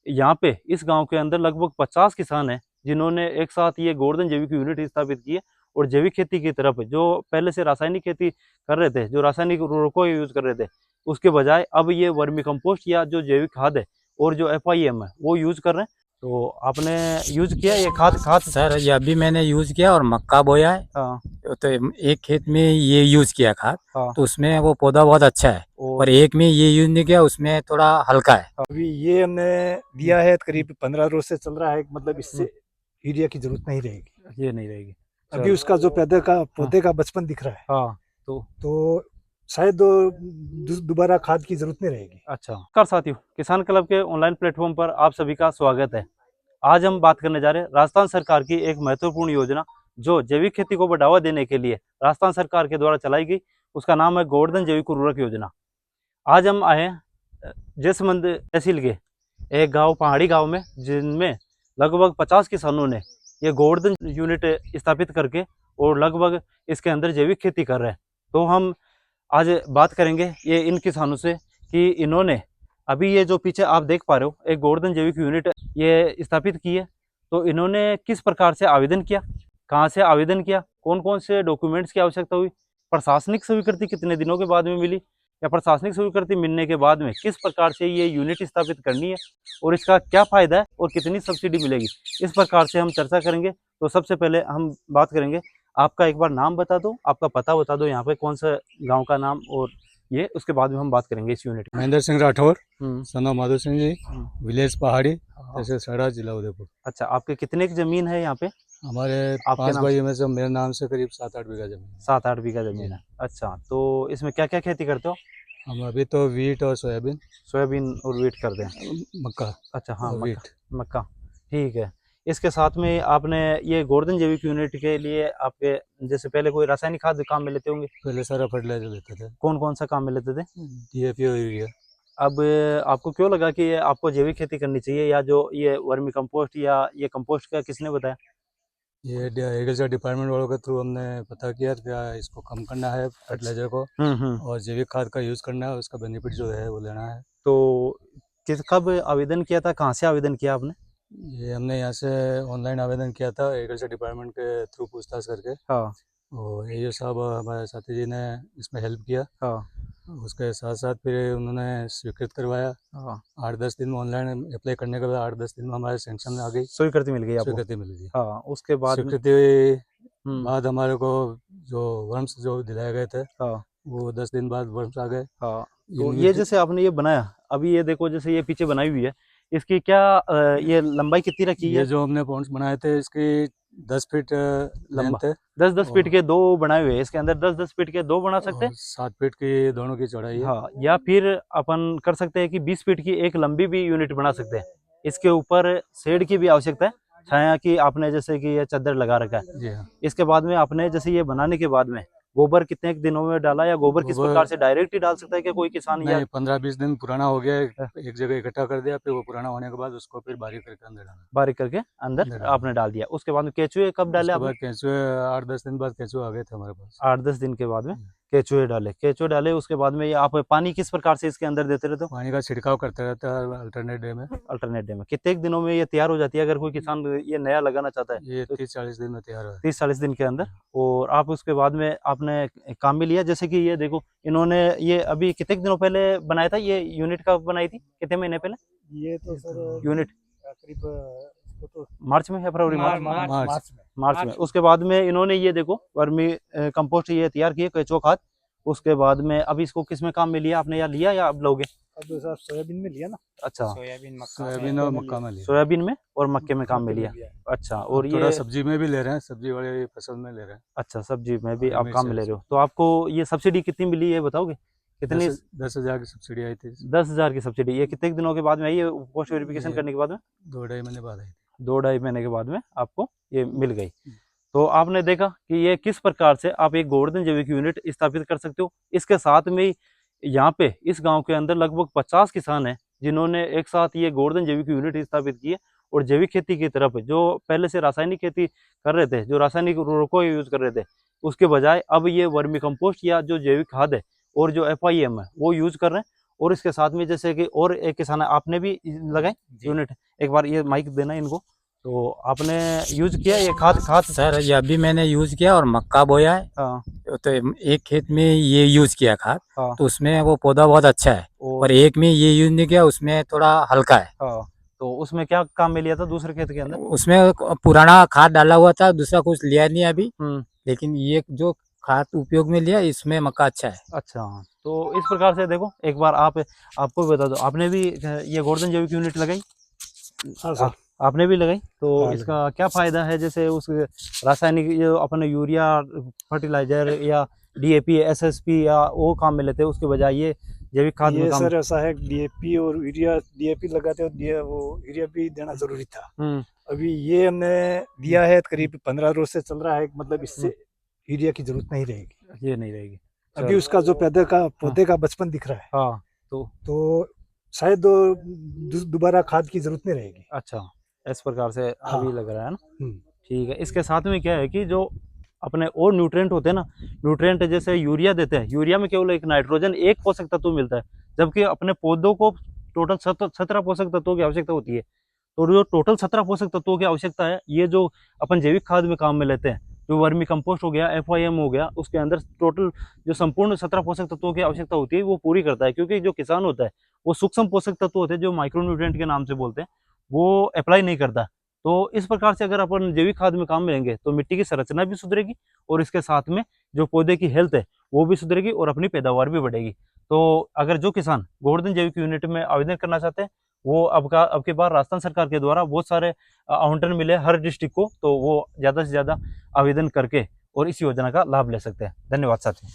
यहाँ पे इस गांव के अंदर लगभग 50 किसान हैं जिन्होंने एक साथ ये गोवर्धन जैविक यूनिट स्थापित की है और जैविक खेती की तरफ जो पहले से रासायनिक खेती कर रहे थे, जो रासायनिक उर्वरकों यूज कर रहे थे, उसके बजाय अब ये वर्मी कंपोस्ट या जो जैविक खाद है और जो FIM है वो यूज कर रहे हैं। तो आपने यूज किया ये खाद? सर ये अभी मैंने यूज किया और मक्का बोया है। हाँ तो एक खेत में ये यूज किया खाद, हाँ। तो उसमें वो पौधा बहुत अच्छा है, और एक में ये यूज नहीं किया, उसमें थोड़ा हल्का है। अभी ये हमने दिया है, करीब 15 रोज से चल रहा है, मतलब इससे यूरिया की जरूरत नहीं रहेगी, ये नहीं रहेगी। अभी उसका जो पौधे का बचपन दिख रहा है। हाँ तो शायद दोबारा खाद की जरूरत नहीं रहेगी। अच्छा। नमस्कार साथियों, किसान क्लब के ऑनलाइन प्लेटफॉर्म पर आप सभी का स्वागत है। आज हम बात करने जा रहे हैं राजस्थान सरकार की एक महत्वपूर्ण योजना जो जैविक खेती को बढ़ावा देने के लिए राजस्थान सरकार के द्वारा चलाई गई, उसका नाम है गोवर्धन जैविक उर्वरक योजना। आज हम आए जैसमंद तहसील के एक गांव, पहाड़ी गांव में, जिनमें लगभग 50 किसानों ने ये गोवर्धन यूनिट स्थापित करके और लगभग इसके अंदर जैविक खेती कर रहे हैं। तो हम आज बात करेंगे ये इन किसानों से कि इन्होंने अभी ये जो पीछे आप देख पा रहे हो एक गोवर्धन जैविक यूनिट ये स्थापित की है, तो इन्होंने किस प्रकार से आवेदन किया, कहाँ से आवेदन किया, कौन कौन से डॉक्यूमेंट्स की आवश्यकता हुई, प्रशासनिक स्वीकृति कितने दिनों के बाद में मिली, या प्रशासनिक स्वीकृति मिलने के बाद में किस प्रकार से ये यूनिट स्थापित करनी है और इसका क्या फायदा है और कितनी सब्सिडी मिलेगी, इस प्रकार से हम चर्चा करेंगे। तो सबसे पहले हम बात करेंगे, आपका एक बार नाम बता दो, आपका पता बता दो, यहाँ पे कौन सा गांव का नाम, और ये उसके बाद में हम बात करेंगे इस unit. Mahendra Singh Rathore, son of Madho Singh ji, village Pahari, tehsil सड़ा, जिला उदयपुर। अच्छा, आपके कितने की जमीन है यहाँ पे? हमारे 5 भाई में से मेरे नाम से करीब 7-8 बीघा जमीन। 7-8 बीघा जमीन है। अच्छा, तो इसमें क्या क्या खेती करते हो? हम अभी तो वीट और सोयाबीन और वीट करते हैं, मक्का। अच्छा हाँ, वीट मक्का, ठीक है। इसके साथ में आपने ये गोवर्धन जैविक यूनिट के लिए आपके जैसे पहले कोई रासायनिक खाद काम में लेते होंगे? पहले सारा फर्टिलाइजर लेते थे। कौन कौन सा काम में लेते थे? DAP और यूरिया। अब आपको क्यों लगा कि ये आपको जैविक खेती करनी चाहिए, या जो ये वर्मी कंपोस्ट या ये कंपोस्ट का किसने बताया? ये एग्रीकल्चर डिपार्टमेंट वालों के थ्रू हमने पता किया कि इसको कम करना है फर्टिलाइजर को, और जैविक खाद का यूज करना है, उसका बेनिफिट जो है वो लेना है। तो कब आवेदन किया था, कहाँ से आवेदन किया आपने? ये हमने यहाँ से ऑनलाइन आवेदन किया था, एग्रीकल्चर डिपार्टमेंट के थ्रू पूछताछ करके। हाँ। और ये साहब हमारे साथी जी ने इसमें हेल्प किया। हाँ। उसके साथ साथ फिर उन्होंने स्वीकृत करवाया। हाँ। 8-10 दिन में, ऑनलाइन अप्लाई करने के बाद 8-10 दिन में हमारे सेंक्शन आ गई, स्वीकृति मिल गई आपको? स्वीकृति मिल गई। हाँ, उसके बाद स्वीकृति बाद हमारे को जो वर्म्स जो दिलाए गए थे, हाँ, वो 10 दिन बाद वर्म्स आ गए। हाँ। तो ये जैसे आपने ये बनाया, अभी ये देखो जैसे ये पीछे बनाई हुई है, इसकी क्या ये लंबाई कितनी रखी है? ये जो हमने पॉन्ड्स बनाए थे, इसकी 10 फीट लंबा थे। 10-10 फीट के 2 बनाए हुए हैं, इसके अंदर 10-10 फीट के 2 बना सकते हैं। 7 फीट की दोनों की चौड़ाई है। हाँ, या फिर अपन कर सकते हैं कि 20 फीट की एक लंबी भी यूनिट बना सकते हैं। इसके ऊपर शेड की भी आवश्यकता है, छाया की। आपने जैसे कि ये चादर लगा रखा है। जी हाँ। इसके बाद में आपने जैसे ये बनाने के बाद में गोबर कितने दिनों में डाला, या गोबर किस प्रकार से डायरेक्ट ही डाल सकता है कि कोई किसान? या 15-20 दिन पुराना हो गया, एक जगह इकट्ठा कर दिया, फिर वो पुराना होने के बाद उसको फिर बारीक करके अंदर डाला। बारीक करके अंदर आपने डाल दिया। उसके बाद में केचुए कब डाले आपने? केंचुए 8-10 दिन बाद केंचुए आ गए थे हमारे पास। 8-10 दिन के बाद में केचुए डाले। उसके बाद में ये आप पानी किस प्रकार से इसके अंदर देते रहते हो? पानी का छिड़काव करते रहते हैं अल्टरनेट डे में। कितने दिनों में ये तैयार हो जाती है, अगर कोई किसान ये नया लगाना चाहता है? ये 30-40 दिन में तैयार हो। 30-40 दिन के अंदर। और आप उसके बाद में आपने काम में लिया, जैसे कि ये देखो इन्होंने ये अभी कितने दिनों पहले बनाया था, ये यूनिट कब बनाई थी, कितने महीने पहले? ये तो सर यूनिट करीब मार्च में या फरवरी? मार्च में। उसके बाद में इन्होंने ये देखो वर्मी कंपोस्ट ये तैयार किए, केचुआ खाद। उसके बाद में अब इसको किस में काम में लिया आपने, या लिया या अब लोगे? अब सर सोयाबीन में लिया ना। अच्छा, सोयाबीन और मक्का में लिया। सोयाबीन में और मक्के में काम में लिया। अच्छा, और थोड़ा ये सब्जी में भी ले रहे हैं, सब्जी वाले फसल में ले रहे हैं। अच्छा, सब्जी में भी आप काम में ले रहे हो। तो आपको ये सब्सिडी कितनी मिली ये बताओगे? कितनी? 10,000 की सब्सिडी आई थी। 10,000 की सब्सिडी। ये कितने दिनों के बाद में आई है, पोस्ट वेरिफिकेशन करने के बाद में? 2-2.5 महीने बाद आई थी। 2-2.5 महीने के बाद में आपको ये मिल गई। तो आपने देखा कि ये किस प्रकार से आप एक गोवर्धन जैविक यूनिट स्थापित कर सकते हो। इसके साथ में यहाँ पे इस गांव के अंदर लगभग 50 किसान हैं जिन्होंने एक साथ ये गोवर्धन जैविक यूनिट स्थापित की है और जैविक खेती की तरफ, जो पहले से रासायनिक खेती कर रहे थे, जो रासायनिक उर्वरकों यूज कर रहे थे, उसके बजाय अब ये वर्मी कंपोस्ट या जो जैविक खाद है और जो FIM है वो यूज कर रहे हैं। और इसके साथ में जैसे कि और एक किसान है, आपने भी लगाई यूनिट, एक बार ये माइक देना इनको, तो आपने यूज किया ये खाद? सर ये अभी मैंने यूज किया और मक्का बोया है, हाँ तो एक खेत में ये यूज किया खाद, हाँ तो उसमें वो पौधा बहुत अच्छा है, और और एक में ये यूज नहीं किया, उसमें थोड़ा हल्का है। हाँ, तो उसमें क्या काम में लिया था दूसरे खेत के अंदर? उसमें पुराना खाद डाला हुआ था, दूसरा कुछ लिया नहीं अभी, हम्म, लेकिन ये जो खाद उपयोग में लिया इसमें मक्का अच्छा है। अच्छा। तो इस प्रकार से देखो, एक बार आपको भी बता दो, आपने भी ये गोवर्धन जैविक यूनिट लगाई? हाँ सर। आपने भी लगाई, तो हाँ, इसका क्या फायदा है? जैसे उस रासायनिक जो अपने यूरिया फर्टिलाइजर या डीएपी एसएसपी या वो काम में लेते हैं, उसके बजाय ये जैविक खाद में ये काम। सर ऐसा है, डीएपी और यूरिया, डीएपी लगाते हो, वो यूरिया भी देना जरूरी था। अभी ये हमने दिया है, करीब 15 रोज से चल रहा है, मतलब इससे यूरिया की जरूरत नहीं रहेगी। ये नहीं रहेगी। अभी चलो। उसका जो पौधे का बचपन दिख रहा है, हाँ, तो शायद दोबारा खाद की जरूरत नहीं रहेगी। अच्छा, इस प्रकार से हाँ। अभी लग रहा है ना। हम्म। ठीक है, इसके साथ में क्या है कि जो अपने और न्यूट्रिएंट होते हैं ना, न्यूट्रिएंट जैसे यूरिया देते हैं, यूरिया में केवल एक नाइट्रोजन, एक पोषक तत्व मिलता है, जबकि अपने पौधों को टोटल 17 पोषक तत्वों की आवश्यकता होती है। तो जो टोटल 17 पोषक तत्वों की आवश्यकता है, ये जो अपन जैविक खाद में काम में लेते हैं, जो वर्मी कंपोस्ट हो गया, FYM हो गया, उसके अंदर टोटल जो संपूर्ण 17 पोषक तत्वों की आवश्यकता होती है वो पूरी करता है। क्योंकि जो किसान होता है वो सूक्ष्म पोषक तत्व होते हैं, जो माइक्रोन्यूट्रिएंट के नाम से बोलते हैं, वो अप्लाई नहीं करता। तो इस प्रकार से अगर अपन जैविक खाद में काम में लेंगे तो मिट्टी की संरचना भी सुधरेगी, और इसके साथ में जो पौधे की हेल्थ है वो भी सुधरेगी, और अपनी पैदावार भी बढ़ेगी। तो अगर जो किसान गोवर्धन जैविक यूनिट में आवेदन करना चाहते हैं, वो अब के बार राजस्थान सरकार के द्वारा बहुत सारे आवंटन मिले हर डिस्ट्रिक्ट को, तो वो ज़्यादा से ज़्यादा आवेदन करके और इस योजना का लाभ ले सकते हैं। धन्यवाद साथी।